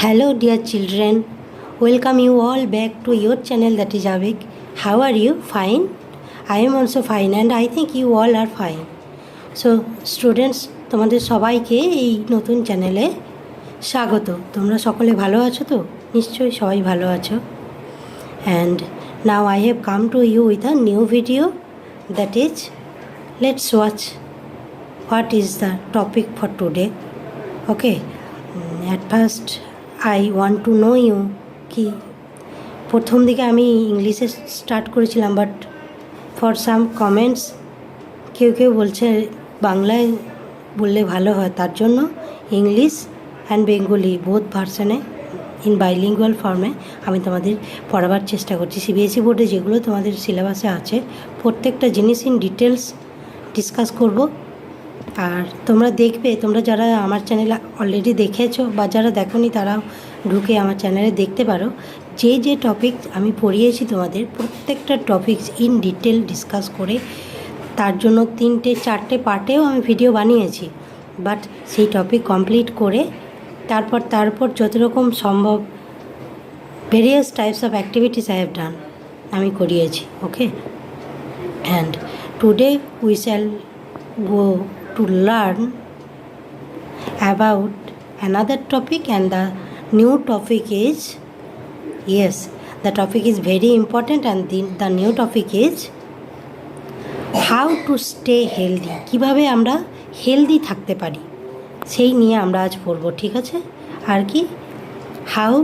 Hello, dear children. Welcome you all back to your channel, that is Avik. How are you? Fine? I am also fine, and I think you all are fine. So, students, তোমাদের সবাইকে এই নতুন চ্যানেলে স্বাগত। তোমরা সকলে ভালো আছো তো? নিশ্চয়ই সবাই ভালো আছো। And now I have come to you with a new video, that is, let's watch what is the topic for today. Okay, at first I want to know you কি প্রথম দিকে আমি ইংলিশে স্টার্ট করেছিলাম, বাট ফর সাম কমেন্টস কেউ বলছে বাংলায় বললে ভালো হয়, তার জন্য ইংলিশ অ্যান্ড বেঙ্গলি বোথ ভার্সনে ইন বাইলিঙ্গুয়াল ফর্মে আমি তোমাদের পড়াবার চেষ্টা করছি। সিবিএসই বোর্ডে যেগুলো তোমাদের সিলেবাসে আছে প্রত্যেকটা জিনিস ইন ডিটেলস ডিসকাস করব। আর তোমরা দেখবে, তোমরা যারা আমার চ্যানেলে অলরেডি দেখেছো বা যারা দেখোনি তারাও ঢুকে আমার চ্যানেলে দেখতে পারো। যে টপিক আমি পড়িয়েছি তোমাদের প্রত্যেকটা টপিকস ইন ডিটেল ডিসকাস করে তার জন্য 3-4 পার্টেও আমি ভিডিও বানিয়েছি, বাট সেই টপিক কমপ্লিট করে তারপর যত রকম সম্ভব various types of activities I have done আমি করিয়েছি। Okay, and today we shall go to learn about another topic, and the new topic is, yes, the topic is very important, and the new topic is how to stay healthy, কিভাবে আমরা healthy থাকতে পারি সেই নিয়ে আমরা আজ পড়ব। ঠিক আছে? আর কি, how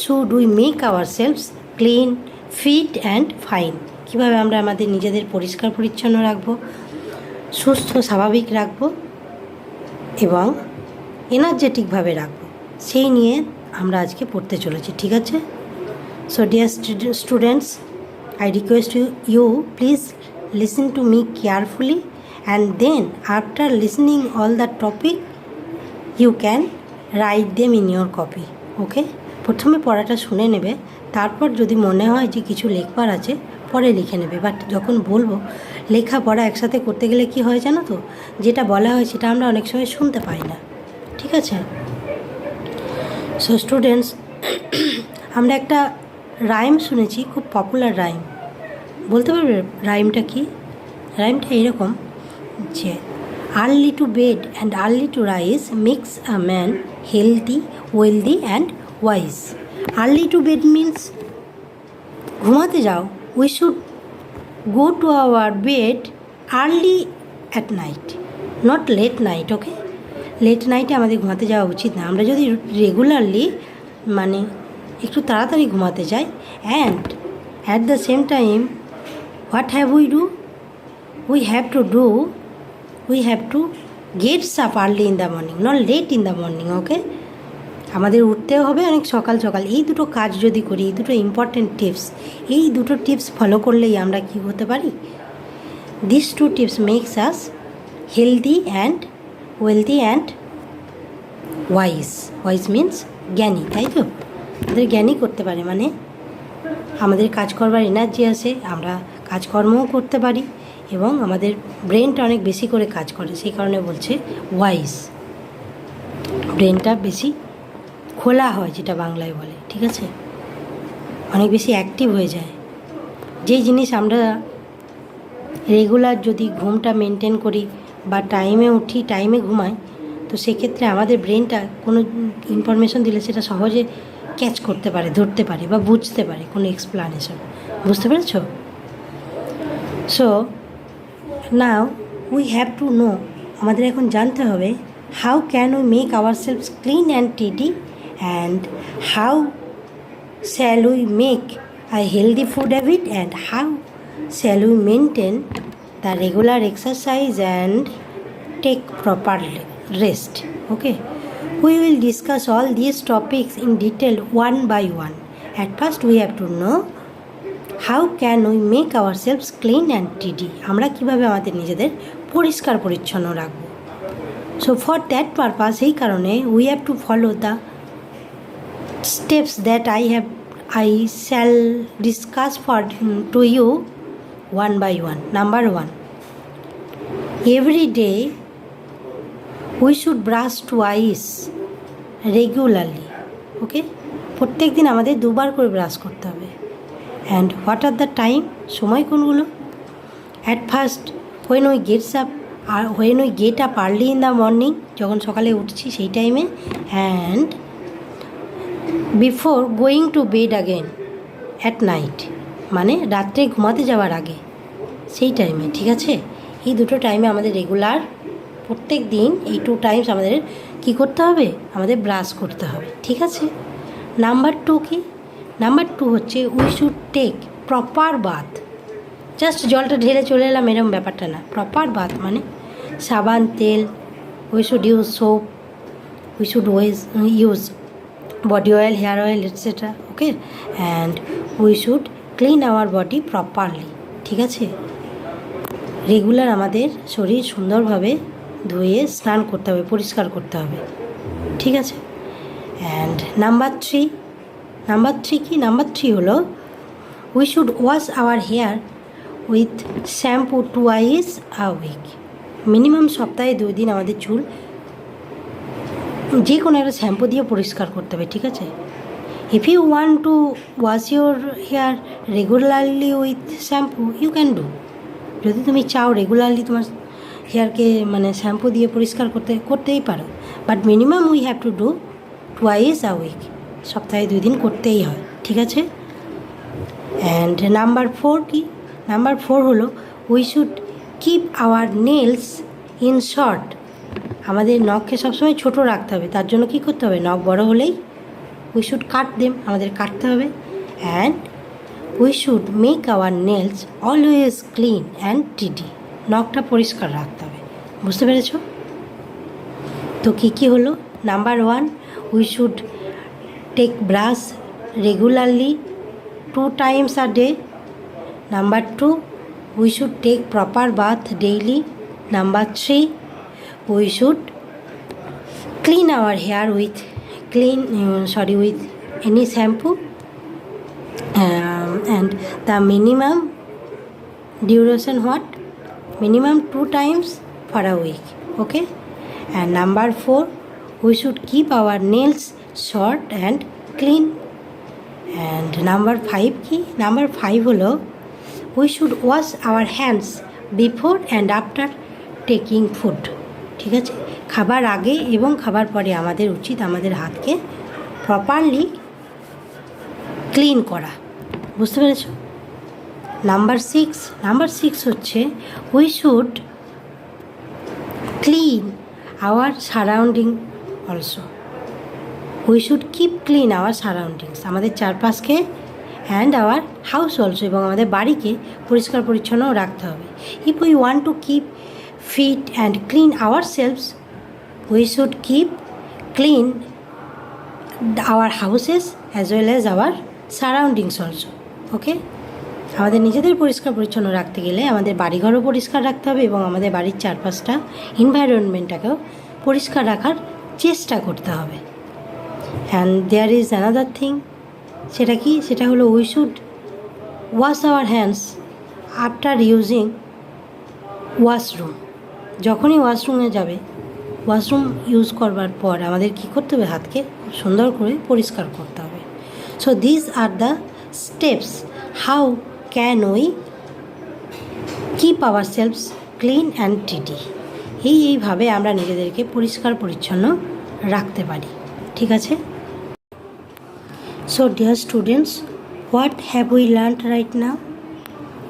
should we make our selfs clean, fit and fine, কীভাবে আমরা আমাদের নিজেদের পরিষ্কার পরিচ্ছন্ন রাখবো, সুস্থ স্বাভাবিক রাখবো এবং এনার্জেটিকভাবে রাখবো, সেই নিয়ে আমরা আজকে পড়তে চলেছি। ঠিক আছে? So dear students, I request you please listen to me carefully, and then after listening all the topic you can write them in your copy. Okay, প্রথমে পড়াটা শুনে নেবে, তারপর যদি মনে হয় যে কিছু লিখবার আছে পরে লিখে নেবে। বাট যখন বলবো লেখা পড়া একসাথে করতে গেলে কি হয় জানো তো, যেটা বলা হয় সেটা আমরা অনেক সময় শুনতে পাই না। ঠিক আছে? সো স্টুডেন্টস, আমরা একটা রাইম শুনেছি, খুব পপুলার রাইম। বলতে পারবে রাইমটা কি? রাইমটা এইরকম যে early to bed and early to rise makes a man healthy, wealthy and wise. Early to bed means ঘুমাতে যাও, we should go to our bed early at night, not late night. Okay, late night-এ আমাদের ঘুমাতে যাওয়া উচিত না। আমরা যদি regularly মানে একটু তাড়াতাড়ি ঘুমাতে যাই, and at the same time what have we do, we have to get up early in the morning, not late in the morning. Okay, আমাদের উঠতেও হবে অনেক সকাল সকাল। এই দুটো কাজ যদি করি, এই দুটো ইম্পর্টেন্ট টিপস, এই দুটো টিপস ফলো করলেই আমরা কী হতে পারি, this 2 tips makes us healthy and wealthy and wise. Wise means জ্ঞানী, তাই তো? আমাদের জ্ঞানী করতে পারে, মানে আমাদের কাজ করবার এনার্জি আসে, আমরা কাজকর্মও করতে পারি এবং আমাদের ব্রেনটা অনেক বেশি করে কাজ করে। সেই কারণে বলছে ওয়াইজ, ব্রেনটা বেশি খোলা হয়, যেটা বাংলায় বলে। ঠিক আছে? অনেক বেশি অ্যাক্টিভ হয়ে যায়। যেই জিনিস আমরা রেগুলার যদি ঘুমটা মেনটেন করি বা টাইমে উঠি, টাইমে ঘুমাই, তো সেক্ষেত্রে আমাদের ব্রেনটা কোনো ইনফরমেশন দিলে সেটা সহজে ক্যাচ করতে পারে, ধরতে পারে বা বুঝতে পারে কোনো এক্সপ্লানেশন। বুঝতে পেরেছ? So now we have to know, আমাদের এখন জানতে হবে how can we make ourselves clean and tidy, and how shall we make a healthy food habit, and how shall we maintain the regular exercise and take proper rest. Okay, we will discuss all these topics in detail one by one. At first we have to know how can we make ourselves clean and tidy, আমরা কিভাবে আমাদের নিজেদের পরিষ্কার পরিচ্ছন্ন রাখবো। So for that purpose, এই কারণে we have to follow the steps that I shall discuss to you one by one. Number 1, every day we should brush twice regularly. ওকে, প্রত্যেক দিন আমাদের 2বার করে ব্রাশ করতে হবে। And what are the time, সময় কোনগুলো? At first when we gets up, আর when we get up early in the morning, যখন সকালে উঠছি সেই টাইমে। And before going to bed again at night, মানে রাত্রে ঘুমাতে যাওয়ার আগে সেই টাইমে। ঠিক আছে, এই দুটো টাইমে আমাদের রেগুলার প্রত্যেক দিন এই 2 টাইমস আমাদের কী করতে হবে? আমাদের ব্রাশ করতে হবে। ঠিক আছে। নাম্বার 2 কি? নাম্বার 2 হচ্ছে we should take proper bath. Just জলটা ঢেলে চলে এলাম এরকম ব্যাপারটা না। প্রপার বাথ মানে সাবান, তেল, we should use soap, we should use body oil, hair oil, etc. Okay, and we should clean our body properly. ঠিক আছে, রেগুলার আমাদের শরীর সুন্দরভাবে ধুয়ে স্নান করতে হবে, পরিষ্কার করতে হবে। ঠিক আছে। অ্যান্ড নাম্বার 3 কি? নাম্বার 3 হলো we should wash our hair with shampoo twice a week. Minimum সপ্তাহে 2 দিন আমাদের চুল যে কোনো একটা শ্যাম্পু দিয়ে পরিষ্কার করতে হবে। ঠিক আছে। If you want to wash your hair regularly with shampoo you can do. যদি তুমি চাও রেগুলারলি তোমার হেয়ারকে মানে শ্যাম্পু দিয়ে পরিষ্কার করতেই পারো, but minimum we have to do twice a week, সপ্তাহে 2 দিন করতেই হয়। ঠিক আছে। অ্যান্ড নাম্বার 4 কি? নাম্বার 4 হলো we should keep our nails in short. আমাদের নখকে সবসময় ছোট রাখতে হবে। তার জন্য কী করতে হবে? নখ বড় হলেই উই শুড কাট দেম, আমাদের কাটতে হবে। And we should make our nails always clean and টিডি। নখটা পরিষ্কার রাখতে হবে। বুঝতে পেরেছ? তো কী হলো? Number 1 we should take brush regularly 2 times a day. Number 2 we should take proper bath daily. Number 3 we should clean our hair with with any shampoo, and the minimum duration minimum 2 times for a week. Okay. And number 4 we should keep our nails short and clean. And number 5 কি? Number 5 হলো we should wash our hands before and after taking food. ঠিক আছে, খাবার আগে এবং খাবার পরে আমাদের উচিত আমাদের হাতকে প্রপারলি ক্লিন করা। বুঝতে পেরেছ? নাম্বার 6 হচ্ছে we should clean our surrounding also. We should keep clean our surroundings, আমাদের চারপাশকে, অ্যান্ড আওয়ার হাউস অলসো, এবং আমাদের বাড়িকে পরিষ্কার পরিচ্ছন্নও রাখতে হবে। If we want to keep fit and clean ourselves we should keep clean our houses as well as our surroundings also. Okay, আমাদের নিজেদের পরিষ্কার পরিচ্ছন্ন রাখতে গেলে আমাদের বাড়িঘরও পরিষ্কার রাখতে হবে এবং আমাদের বাড়ির চারপাশটা এনভায়রনমেন্টটাকেও পরিষ্কার রাখার চেষ্টা করতে হবে। And there is another thing, সেটা কি? সেটা হলো we should wash our hands after using washroom. যখনই ওয়াশরুমে যাবে, ওয়াশরুম ইউজ করবার পর আমাদের কী করতে হবে? হাতকে খুব সুন্দর করে পরিষ্কার করতে হবে। So this are the steps how can we keep our selfs clean and টিডি। এইভাবে আমরা নিজেদেরকে পরিষ্কার পরিচ্ছন্ন রাখতে পারি। ঠিক আছে। So dear students, what have we learned right now?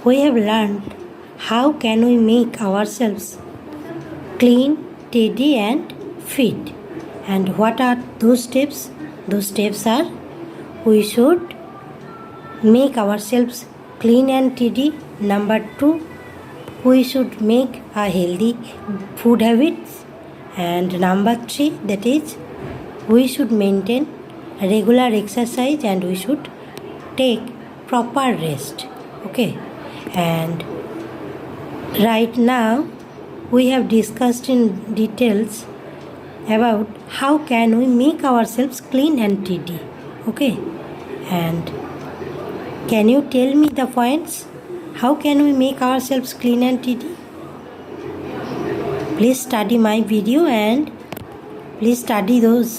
We have learned how can we make ourselves clean, tidy and fit. And what are those steps? Those steps are we should make ourselves clean and tidy. Number 2, we should make a healthy food habits. And number 3, that is we should maintain regular exercise and we should take proper rest. Okay, and right now we have discussed in details about how can we make ourselves clean and tidy. Okay, and can you tell me the points? How can we make ourselves clean and tidy? Please study my video and please study those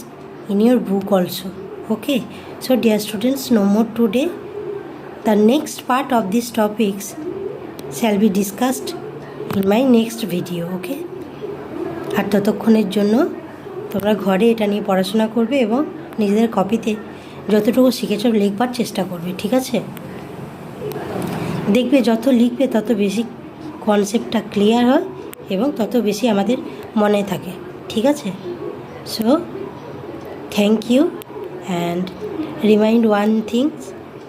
in your book also. Okay, so dear students, no more today. The next part of these topics shall be discussed in my next video. Okay, আর ততক্ষণের জন্য তোমরা ঘরে এটা নিয়ে পড়াশোনা করবে এবং নিজেদের কপিতে যতটুকু শিখেছ লিখবার চেষ্টা করবে, ঠিক আছে? দেখবে যত লিখবে তত বেশি কনসেপ্টটা ক্লিয়ার হয় এবং তত বেশি আমাদের মনে থাকে, ঠিক আছে? So thank you, and remind one things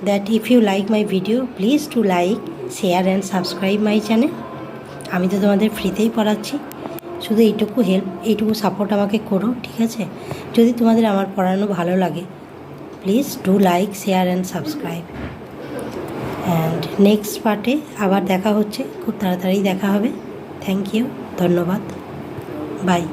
that if you like my video please to like, share and subscribe my channel. আমি তো তোমাদের ফ্রিতেই পড়াচ্ছি, শুধু এইটুকু সাপোর্ট আমাকে করো, ঠিক আছে? যদি তোমাদের আমার পড়ানো ভালো লাগে please do like, share and subscribe. And next পার্টে আবার দেখা হচ্ছে, খুব তাড়াতাড়ি দেখা হবে। থ্যাংক ইউ, ধন্যবাদ, বাই।